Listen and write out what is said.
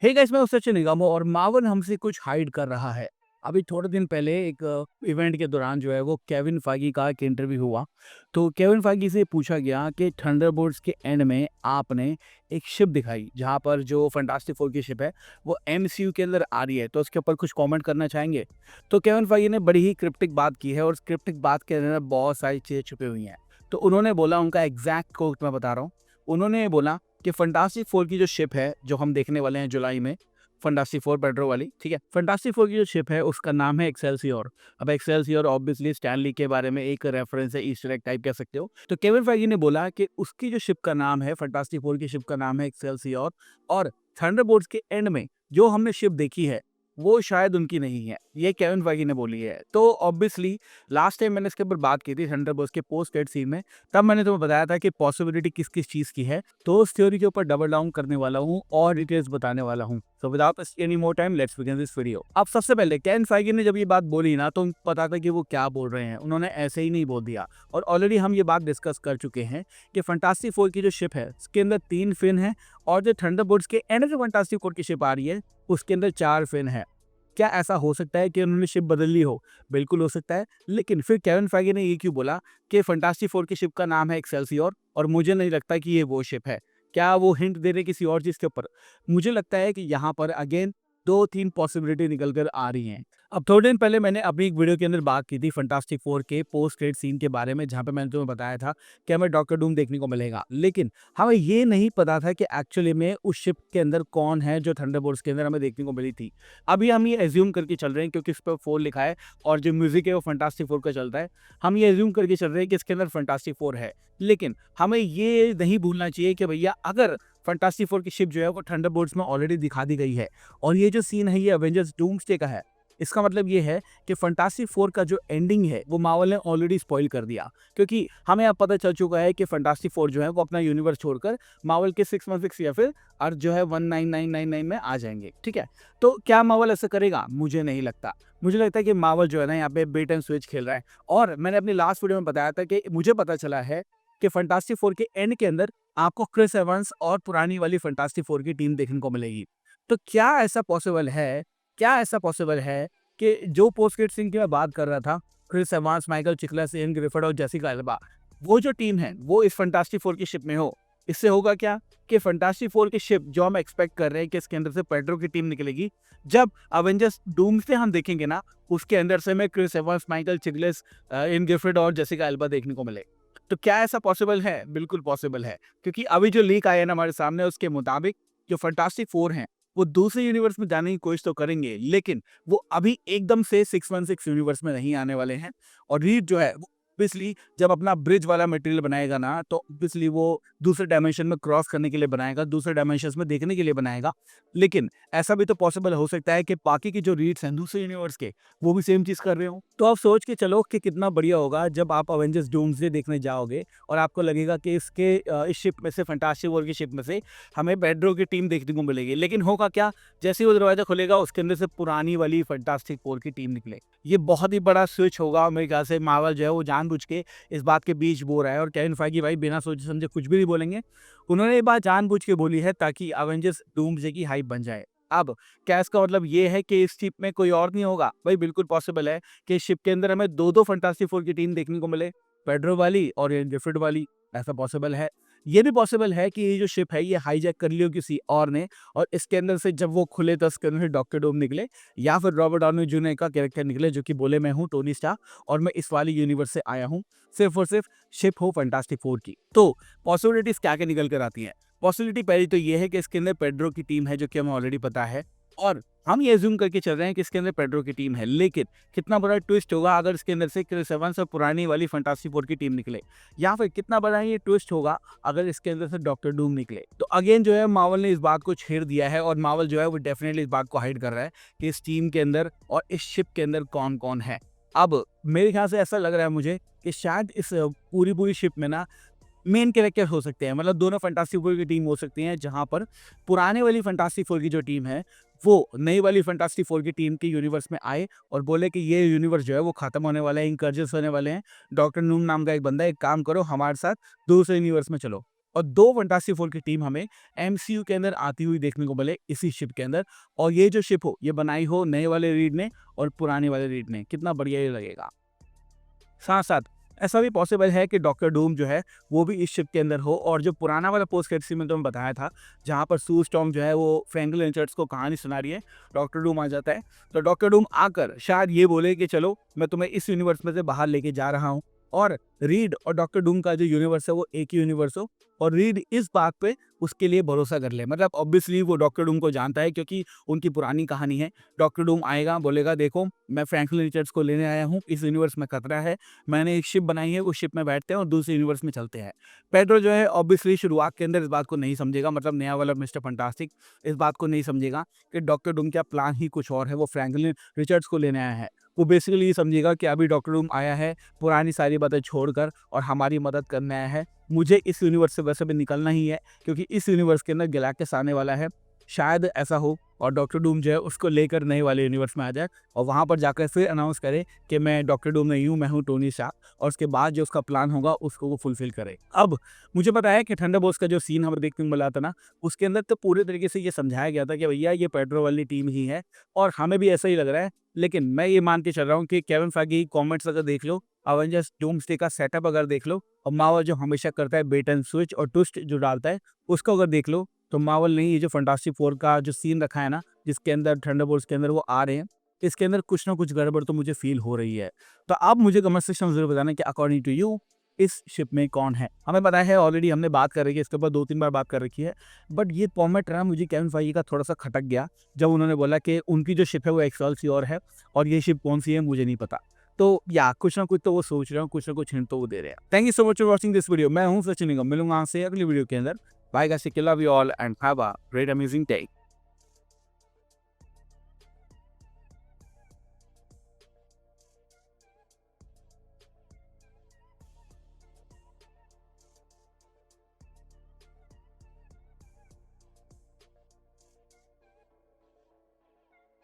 Hey guys, मैं हूं सचिन निगम और मार्वल हमसे कुछ हाइड कर रहा है। अभी थोड़े दिन पहले एक इवेंट के दौरान जो है वो केविन फाइगी का एक इंटरव्यू हुआ। तो केविन फाइगी से पूछा गया कि थंडरबोल्ट्स के एंड में आपने एक शिप दिखाई जहां पर जो फंटास्टिक फोर की शिप है वो एमसीयू के अंदर आ रही है, तो उसके ऊपर कुछ कमेंट करना चाहेंगे? तो केविन फाइगी ने बड़ी ही क्रिप्टिक बात की है और उस क्रिप्टिक बात के अंदर बहुत सारी चीज़ें छुपी हुई हैं। तो उन्होंने बोला, उनका एग्जैक्ट कोट मैं बता रहा हूँ। उन्होंने बोला कि फंटास्टिक फोर की जो शिप है जो हम देखने वाले हैं जुलाई में, फंटास्टिक फोर पेड्रो वाली, ठीक है। फंटास्टिक फोर की जो शिप है उसका नाम है एक्सेलसियोर। अब एक्सेलसियोर ऑब्वियसली स्टैनली के बारे में एक रेफरेंस है, ईस्टर एग टाइप कह सकते हो। तो केविन फेगी ने बोला कि उसकी जो शिप का नाम है, फंटास्टिक फोर की शिप का नाम है एक्सेलसियोर, और थंडरबोल्ट्स के एंड में जो हमने शिप देखी है वो शायद उनकी नहीं है, ये केविन फेगी ने बोली है। तो ऑब्वियसली लास्ट टाइम मैंने इसके ऊपर बात की थी थंडरबोल्ट्स के पोस्ट क्रेडिट सीन में, तब मैंने तुम्हें बताया था कि पॉसिबिलिटी किस किस चीज़ की है। तो उस थ्योरी के ऊपर डबल डाउन करने वाला हूँ और डिटेल्स बताने वाला हूँ। So without any more time let's begin this video. अब सबसे पहले केविन फेगी ने जब ये बात बोली ना, तो उनको पता था कि वो क्या बोल रहे हैं, उन्होंने ऐसे ही नहीं बोल दिया। और ऑलरेडी हम ये बात डिस्कस कर चुके हैं कि फंटास्टिक फोर की जो शिप है उसके अंदर 3 फिन है, और जो थंडरबोल्ट्स के एंड में फंटास्टिक फोर की शिप आ रही है उसके अंदर 4 फिन है। क्या ऐसा हो सकता है कि उन्होंने शिप बदल ली हो? बिल्कुल हो सकता है। लेकिन फिर केविन फेगी ने ये क्यों बोला कि फंटास्टिक फोर की शिप का नाम है एक्सेलसियोर और मुझे नहीं लगता कि ये वो शिप है? क्या वो हिंट दे रहे किसी और चीज़ के ऊपर? मुझे लगता है कि यहाँ पर अगेन 2-3 पॉसिबिलिटी निकल कर आ रही हैं। अब थोड़े दिन पहले मैंने अपनी एक वीडियो के अंदर बात की थी फंटास्टिक फोर के पोस्ट क्रेडिट सीन के बारे में, जहाँ पे मैंने तुम्हें बताया था कि हमें डॉक्टर डूम देखने को मिलेगा। लेकिन हमें ये नहीं पता था कि एक्चुअली में उस शिप के अंदर कौन है जो थंडरबोल्ट्स के अंदर हमें देखने को मिली थी। अभी हम ये एज्यूम करके चल रहे हैं क्योंकि इस पर 4 लिखा है और जो म्यूजिक है वो फंटास्टिक फोर का चलता है। हम ये एज्यूम करके चल रहे हैं कि इसके अंदर फंटास्टिक फोर है। लेकिन हमें ये नहीं भूलना चाहिए कि भैया अगर फंटास्टिक फोर की शिप जो है वो थंडरबोल्ट्स में ऑलरेडी दिखा दी गई है और ये जो सीन है ये अवेंजर्स डूम्सडे का है। इसका मतलब ये है कि फंटास्टिक फोर का जो एंडिंग है वो मार्वल ने ऑलरेडी स्पॉइल कर दिया, क्योंकि हमें अब पता चल चुका है कि फंटास्टिक फोर जो है वो अपना यूनिवर्स छोड़कर मार्वल के 616 या फिर अर्थ जो है 19999 में आ जाएंगे, ठीक है। तो क्या मार्वल ऐसा करेगा? मुझे नहीं लगता। मुझे लगता है कि मार्वल जो है ना यहाँ पे बेट एंड स्विच खेल रहा है। और मैंने अपनी लास्ट वीडियो में बताया था कि मुझे पता चला है कि फंटास्टिक फोर के एंड के अंदर आपको क्रिस एवंस और पुरानी वाली फंटास्टिक फोर की टीम देखने को मिलेगी। तो क्या ऐसा पॉसिबल है, क्या ऐसा पॉसिबल है कि जो पोस्ट क्रेडिट सीन की मैं बात कर रहा था, Chris Evans, Michael Chiklis, Ioan Gruffudd और जेसिका एल्बा, वो जो टीम है वो इस फंटास्टिक फोर की शिप में हो? इससे होगा क्या कि फंटास्टिक फोर की शिप जो हम एक्सपेक्ट कर रहे हैं कि इसके अंदर से पेड्रो की टीम निकलेगी, जब अवेंजर्स डूम्सडे हम देखेंगे ना, उसके अंदर से हमें Chris Evans, Michael Chiklis, Ioan Gruffudd और जेसिका एल्बा देखने को मिले। तो क्या ऐसा पॉसिबल है? बिल्कुल पॉसिबल है, क्योंकि अभी जो लीक आया है ना हमारे सामने उसके मुताबिक जो फंटास्टिक फोर हैं वो दूसरे यूनिवर्स में जाने की कोशिश तो करेंगे, लेकिन वो अभी एकदम से 616 यूनिवर्स में नहीं आने वाले हैं। और रीड जो है वो ऑब्वियसली जब अपना ब्रिज वाला मटेरियल बनाएगा ना, तो ऑब्वियसली वो दूसरे डायमेंशन में क्रॉस करने के लिए बनाएगा, दूसरे डायमेंशंस में देखने के लिए बनाएगा। लेकिन ऐसा भी तो पॉसिबल हो सकता है कि बाकी की जो रीड्स हैं दूसरे यूनिवर्स के, वो भी सेम चीज़ कर रहे हो। तो आप सोच के चलो कि कितना बढ़िया होगा जब आप अवेंजर्स डूम्सडे देखने जाओगे और आपको लगेगा कि इस शिप में से, फंटास्टिक फोर की शिप में से हमें पेड्रो की टीम देखने को मिलेगी। लेकिन होगा क्या? जैसे ही वो दरवाजा खुलेगा उसके अंदर से पुरानी वाली फंटास्टिक फोर की टीम निकले। ये बहुत ही बड़ा स्विच होगा। मेरे ख्याल से मार्वल जो है वो जानबूझ के इस बात के बीच बो रहा है, और केविन फेगी भाई बिना सोचे समझे कुछ भी नहीं बोलेंगे। उन्होंने ये बात जानबूझ के बोली है ताकि अवेंजर्स डूम्सडे की हाइप बन जाए। अब क्या इसका मतलब ये है कि इस शिप में कोई और नहीं होगा? भाई बिल्कुल पॉसिबल है कि इस शिप के अंदर हमें दो फंटास्टिक फोर की टीम देखने को मिले, पेड्रो वाली और ये डिफरेंट वाली। ऐसा पॉसिबल है। ये भी पॉसिबल है कि ये जो शिप है ये हाईजैक कर ली हो किसी और ने, और इसके अंदर से जब वो खुले तो इसके अंदर से डॉक्टर डूम निकले, या फिर रॉबर्ट डाउनी जूनियर का कैरेक्टर निकले जो कि बोले मैं हूँ टोनी स्टार्क और मैं इस वाली यूनिवर्स से आया हूँ, सिर्फ और सिर्फ शिप हो फंटास्टिक फोर की। तो पॉसिबिलिटीज क्या क्या निकल कर आती हैं? पॉसिबिलिटी पहली तो ये है कि इसके अंदर पेड्रो की टीम है जो कि हमें ऑलरेडी पता है, और हम ये अज्यूम करके चल रहे हैं कि इसके अंदर पेड्रो की टीम है। लेकिन कितना बड़ा ट्विस्ट होगा अगर इसके अंदर से क्रिस एवंस और पुरानी वाली फंटास्टिक फोर की टीम निकले, या फिर कितना बड़ा ये ट्विस्ट होगा अगर इसके अंदर से डॉक्टर डूम निकले। तो अगेन जो है मार्वल ने इस बात को छेड़ दिया है, और मार्वल जो है वो डेफिनेटली इस बात को हाइड कर रहा है कि इस टीम के अंदर और इस शिप के अंदर कौन कौन है। अब मेरे ख्याल से ऐसा लग रहा है मुझे कि शायद इस पूरी पूरी शिप में ना मेन कैरेक्टर हो सकते हैं, मतलब दोनों फंटास्टिक फोर की टीम हो सकती है, जहां पर पुराने वाली फंटास्टिक फोर की जो टीम है वो नई वाली फंटास्टिक फोर की टीम के यूनिवर्स में आए और बोले कि ये यूनिवर्स जो है वो खत्म होने वाला है, इंकर्जस होने वाले हैं। डॉक्टर नूम नाम का एक बंदा, एक काम करो हमारे साथ दूसरे यूनिवर्स में चलो। और 2 फैंटास्टिक फोर की टीम हमें एमसीयू के अंदर आती हुई देखने को मिले इसी शिप के अंदर। और ये जो शिप हो ये बनाई हो नए वाले रीड ने और पुराने वाले रीड ने, कितना बढ़िया ये लगेगा। साथ-साथ ऐसा भी पॉसिबल है कि डॉक्टर डूम जो है वो भी इस शिप के अंदर हो, और जो पुराना वाला पोस्ट क्रेडिट सीन में तुम्हें बताया था जहाँ पर सू स्टॉर्म जो है वो फ्रैंकलिन रिचर्ड्स को कहानी सुना रही है, डॉक्टर डूम आ जाता है। तो डॉक्टर डूम आकर शायद ये बोले कि चलो मैं तुम्हें इस यूनिवर्स में से बाहर लेके जा रहा हूँ, और रीड और डॉक्टर डूम का जो यूनिवर्स है वो एक ही यूनिवर्स हो, और रीड इस बात पे उसके लिए भरोसा कर ले। मतलब ऑब्वियसली वो डॉक्टर डूम को जानता है क्योंकि उनकी पुरानी कहानी है। डॉक्टर डूम आएगा, बोलेगा देखो मैं फ्रैंकलिन रिचर्ड्स को लेने आया हूँ, इस यूनिवर्स में खतरा है, मैंने एक शिप बनाई है, उस शिप में बैठते हैं और दूसरे यूनिवर्स में चलते हैं। पेड्रो जो है ऑब्वियसली शुरुआत के अंदर इस बात को नहीं समझेगा, मतलब नया वाला मिस्टर फंटास्टिक इस बात को नहीं समझेगा कि डॉक्टर डूम का प्लान ही कुछ और है, वो फ्रैंकलिन रिचर्ड्स को लेने आया है। वो बेसिकली ये समझेगा कि अभी डॉक्टर डूम आया है पुरानी सारी बातें छोड़कर और हमारी मदद करने आया है। मुझे इस यूनिवर्स से वैसे भी निकलना ही है क्योंकि इस यूनिवर्स के अंदर गैलेक्टस आने वाला है। शायद ऐसा हो और डॉक्टर डूम जो है उसको लेकर नए वाले यूनिवर्स में आ जाए और वहाँ पर जाकर फिर अनाउंस करे कि मैं डॉक्टर डूम नहीं हूँ, मैं हूँ टोनी स्टार्क, और उसके बाद जो उसका प्लान होगा उसको वो फुलफिल करे। अब मुझे पता है कि थंडरबोल्ट्स का जो सीन हमें देखने को मिला था ना, उसके अंदर तो पूरे तरीके से ये समझाया गया था कि भैया ये पेड्रो वाली टीम ही है, और हमें भी ऐसा ही लग रहा है। लेकिन मैं ये मान के चल रहा हूँ कि केविन फीगे कॉमेंट्स अगर देख लो, अवेंजर्स डूम्सडे का सेटअप अगर देख लो, और मार्वल जो हमेशा करता है बेट एंड स्विच और ट्विस्ट जो डालता है उसको अगर देख लो, तो मार्वल ने ये जो फैंटास्टिक फोर का जो सीन रखा है ना, जिसके अंदर थंडरबोल्ट्स के अंदर वो आ रहे हैं, इसके अंदर कुछ ना कुछ गड़बड़ तो मुझे फील हो रही है। तो आप मुझे कमेंट सेक्शन में जरूर बताना कि अकॉर्डिंग टू यू इस शिप में कौन है। हमें पता है ऑलरेडी हमने बात कर रखी है, इसके ऊपर 2-3 बार बात कर रखी है, बट ये फॉर्मेट ना मुझे केविन फीगे का थोड़ा सा खटक गया जब उन्होंने बोला कि उनकी जो शिप है वो एक्सेलसियोर है और ये शिप कौन सी है मुझे नहीं पता। तो या कुछ ना कुछ तो वो सोच रहे हो, कुछ ना कुछ हिंट तो वो दे रहे हैं। Thank you so much for watching this video. मैं हूँ सचिन निगम, मिलूंगा आपसे अगली वीडियो के अंदर। Bye guys, love you all and have a great amazing day.